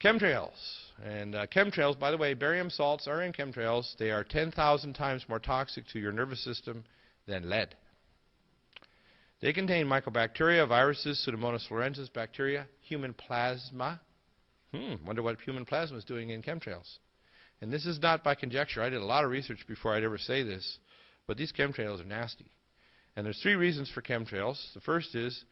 Chemtrails. And chemtrails, by the way, barium salts are in chemtrails. They are 10,000 times more toxic to your nervous system than lead. They contain mycobacteria, viruses, Pseudomonas florensis bacteria, human plasma. Wonder what human plasma is doing in chemtrails. And this is not by conjecture. I did a lot of research before I'd ever say this, but these chemtrails are nasty. And there's 3 reasons for chemtrails. The first is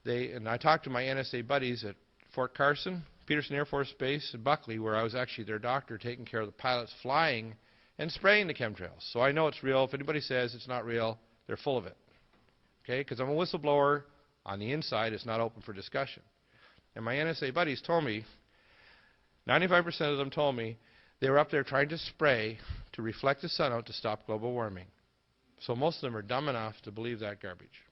and I talked to my NSA buddies at Fort Carson, Peterson Air Force Base, and Buckley, where I was actually their doctor taking care of the pilots flying and spraying the chemtrails. So I know it's real. If anybody says it's not real, they're full of it. Okay? Because I'm a whistleblower. On the inside, it's not open for discussion. And my NSA buddies told me, 95% of them told me, they were up there trying to spray to reflect the sun out to stop global warming. So most of them are dumb enough to believe that garbage.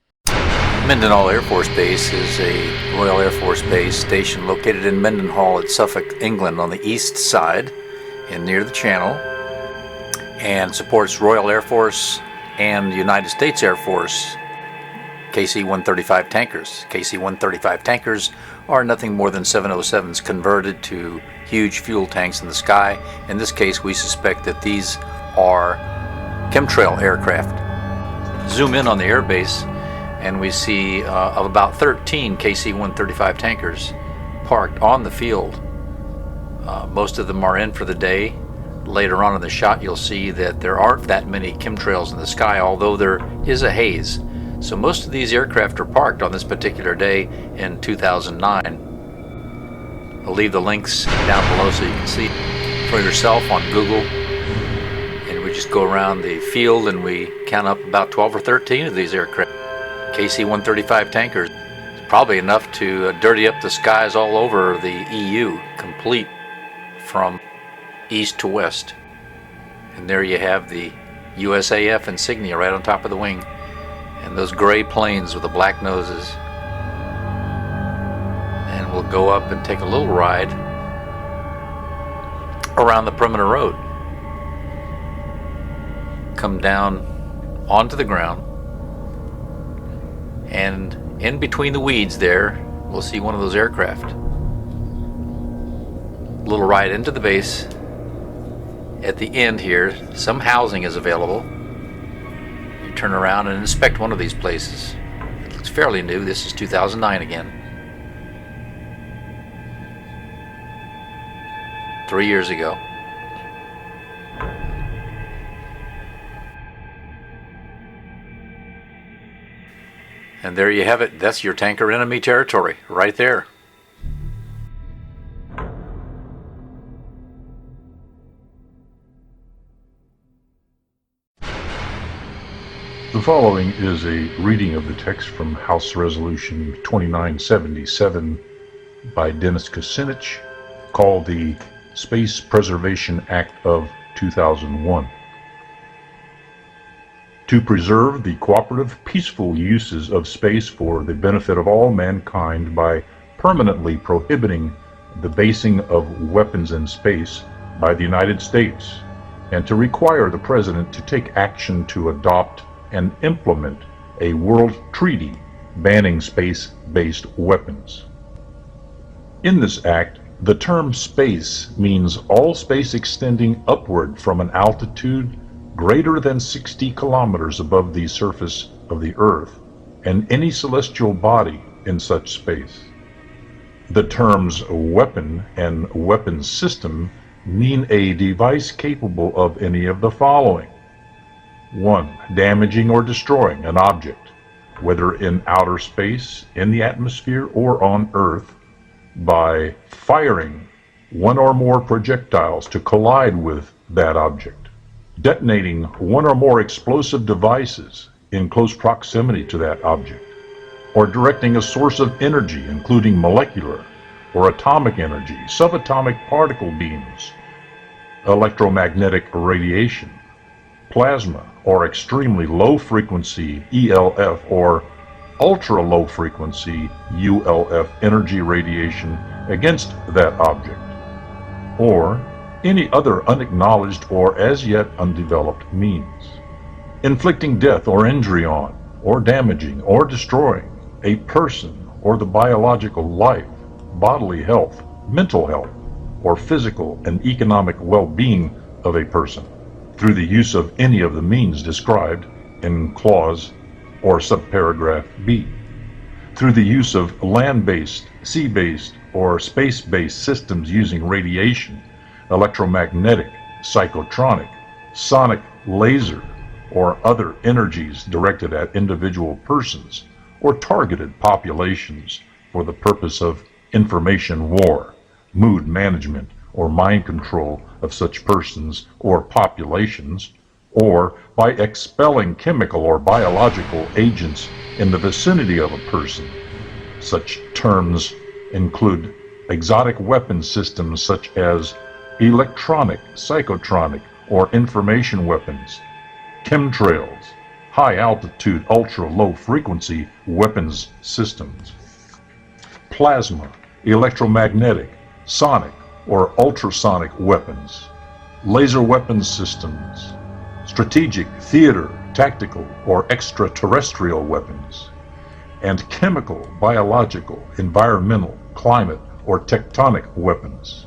Mendenhall Air Force Base is a Royal Air Force Base station located in Mendenhall at Suffolk, England, on the east side and near the Channel, and supports Royal Air Force and United States Air Force KC-135 tankers. KC-135 tankers are nothing more than 707s converted to huge fuel tanks in the sky. In this case, we suspect that these are chemtrail aircraft. Zoom in on the airbase and we see of about 13 KC-135 tankers parked on the field. Most of them are in for the day. Later on in the shot you'll see that there aren't that many chemtrails in the sky, although there is a haze. So most of these aircraft are parked on this particular day in 2009. I'll leave the links down below so you can see for yourself on Google. And we just go around the field and we count up about 12 or 13 of these aircraft. KC-135 tankers. It's probably enough to dirty up the skies all over the EU, complete from east to west. And there you have the USAF insignia right on top of the wing. And those gray planes with the black noses. And we'll go up and take a little ride around the perimeter road. Come down onto the ground. And in between the weeds there, we'll see one of those aircraft. A little ride into the base. At the end here, some housing is available. You turn around and inspect one of these places. It looks fairly new. This is 2009 again. 3 years ago. And there you have it. That's your tanker enemy territory right there. The following is a reading of the text from House Resolution 2977 by Dennis Kucinich, called the Space Preservation Act of 2001. To preserve the cooperative, peaceful uses of space for the benefit of all mankind by permanently prohibiting the basing of weapons in space by the United States, and to require the President to take action to adopt and implement a world treaty banning space-based weapons. In this act, the term space means all space extending upward from an altitude greater than 60 kilometers above the surface of the Earth, and any celestial body in such space. The terms weapon and weapons system mean a device capable of any of the following. 1. Damaging or destroying an object, whether in outer space, in the atmosphere, or on Earth, by firing one or more projectiles to collide with that object. Detonating one or more explosive devices in close proximity to that object, or directing a source of energy, including molecular or atomic energy, subatomic particle beams, electromagnetic radiation, plasma, or extremely low frequency ELF or ultra low frequency ULF energy radiation against that object, or any other unacknowledged or as yet undeveloped means. Inflicting death or injury on, or damaging or destroying a person or the biological life, bodily health, mental health, or physical and economic well-being of a person through the use of any of the means described in clause or subparagraph B, through the use of land-based, sea-based, or space-based systems using radiation, electromagnetic, psychotronic, sonic, laser, or other energies directed at individual persons or targeted populations for the purpose of information war, mood management, or mind control of such persons or populations, or by expelling chemical or biological agents in the vicinity of a person. Such terms include exotic weapon systems such as electronic, psychotronic, or information weapons, chemtrails, high-altitude, ultra-low-frequency weapons systems, plasma, electromagnetic, sonic, or ultrasonic weapons, laser weapons systems, strategic, theater, tactical, or extraterrestrial weapons, and chemical, biological, environmental, climate, or tectonic weapons.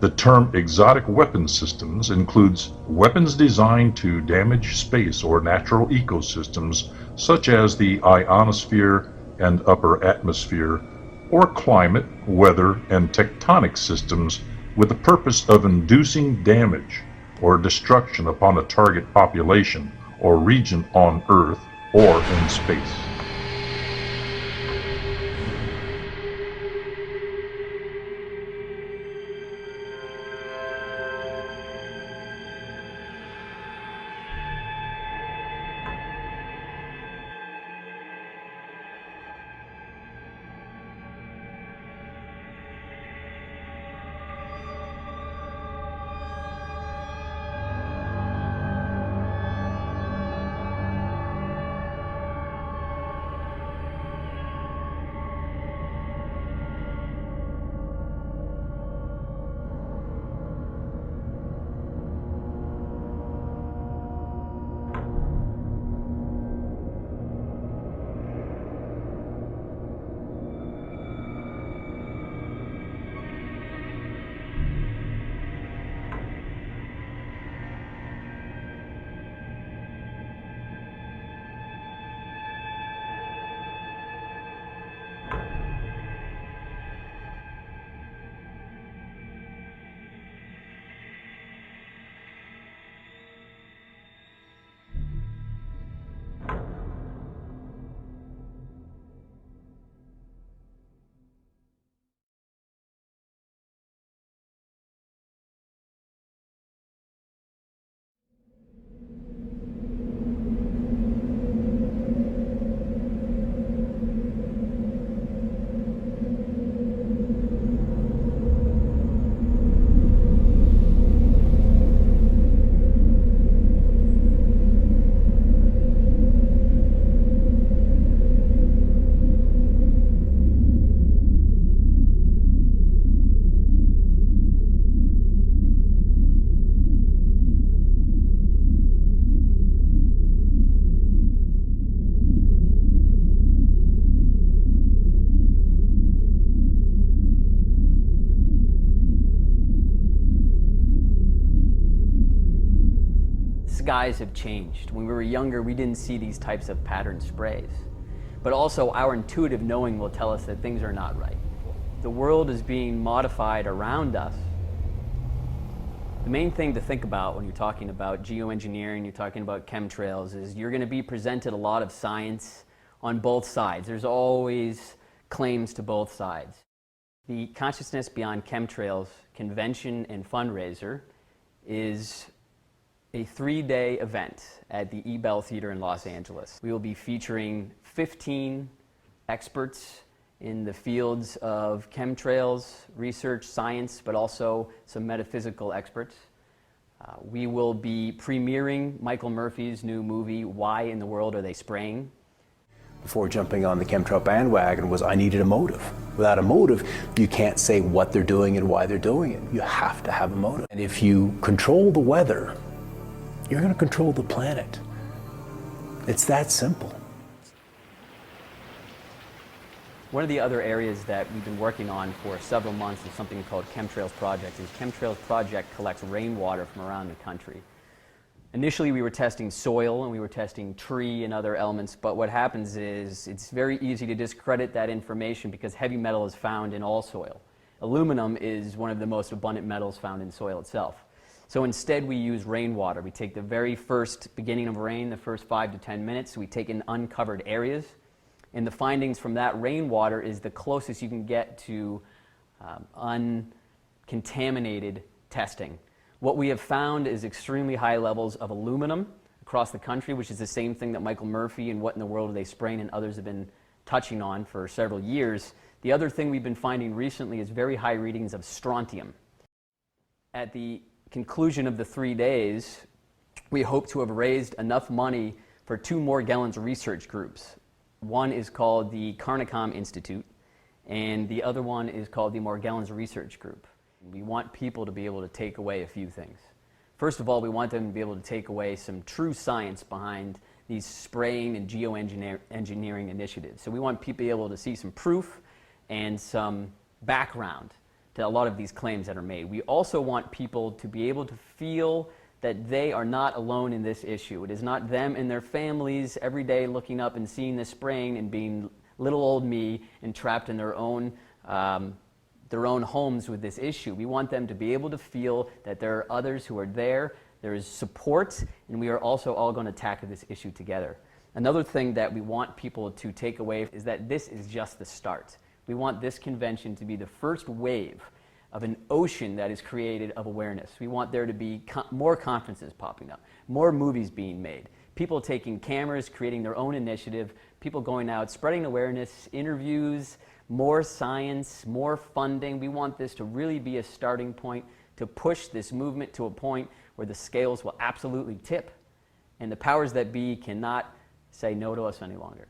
The term exotic weapon systems includes weapons designed to damage space or natural ecosystems such as the ionosphere and upper atmosphere, or climate, weather, and tectonic systems with the purpose of inducing damage or destruction upon a target population or region on Earth or in space. Skies have changed. When we were younger, we didn't see these types of pattern sprays. But also, our intuitive knowing will tell us that things are not right. The world is being modified around us. The main thing to think about when you're talking about geoengineering, you're talking about chemtrails, is you're going to be presented a lot of science on both sides. There's always claims to both sides. The Consciousness Beyond Chemtrails convention and fundraiser is a 3-day event at the Ebell Theater in Los Angeles. We will be featuring 15 experts in the fields of chemtrails, research, science, but also some metaphysical experts. We will be premiering Michael Murphy's new movie, Why in the World Are They Spraying? Before jumping on the chemtrail bandwagon was I needed a motive. Without a motive, you can't say what they're doing and why they're doing it. You have to have a motive. And if you control the weather, you're going to control the planet. It's that simple. One of the other areas that we've been working on for several months is something called Chemtrails Project. And Chemtrails Project collects rainwater from around the country. Initially, we were testing soil and we were testing tree and other elements, but what happens is it's very easy to discredit that information because heavy metal is found in all soil. Aluminum is one of the most abundant metals found in soil itself. So instead, we use rainwater. We take the very first beginning of rain, the first 5 to 10 minutes, we take in uncovered areas, and the findings from that rainwater is the closest you can get to uncontaminated testing. What we have found is extremely high levels of aluminum across the country, which is the same thing that Michael Murphy and What in the World Are They Spraying and others have been touching on for several years. The other thing we've been finding recently is very high readings of strontium. At the conclusion of the 3 days, we hope to have raised enough money for 2 Morgellons research groups. One is called the Carnicom Institute, and the other one is called the Morgellons Research Group. We want people to be able to take away a few things. First of all, we want them to be able to take away some true science behind these spraying and geoengineering initiatives. So we want people to be able to see some proof and some background to a lot of these claims that are made. We also want people to be able to feel that they are not alone in this issue. It is not them and their families every day looking up and seeing this spraying and being little old me and trapped in their own homes with this issue. We want them to be able to feel that there are others who are there is support, and we are also all going to tackle this issue together. Another thing that we want people to take away is that this is just the start. We want this convention to be the first wave of an ocean that is created of awareness. We want there to be more conferences popping up, more movies being made, people taking cameras, creating their own initiative, people going out, spreading awareness, interviews, more science, more funding. We want this to really be a starting point to push this movement to a point where the scales will absolutely tip and the powers that be cannot say no to us any longer.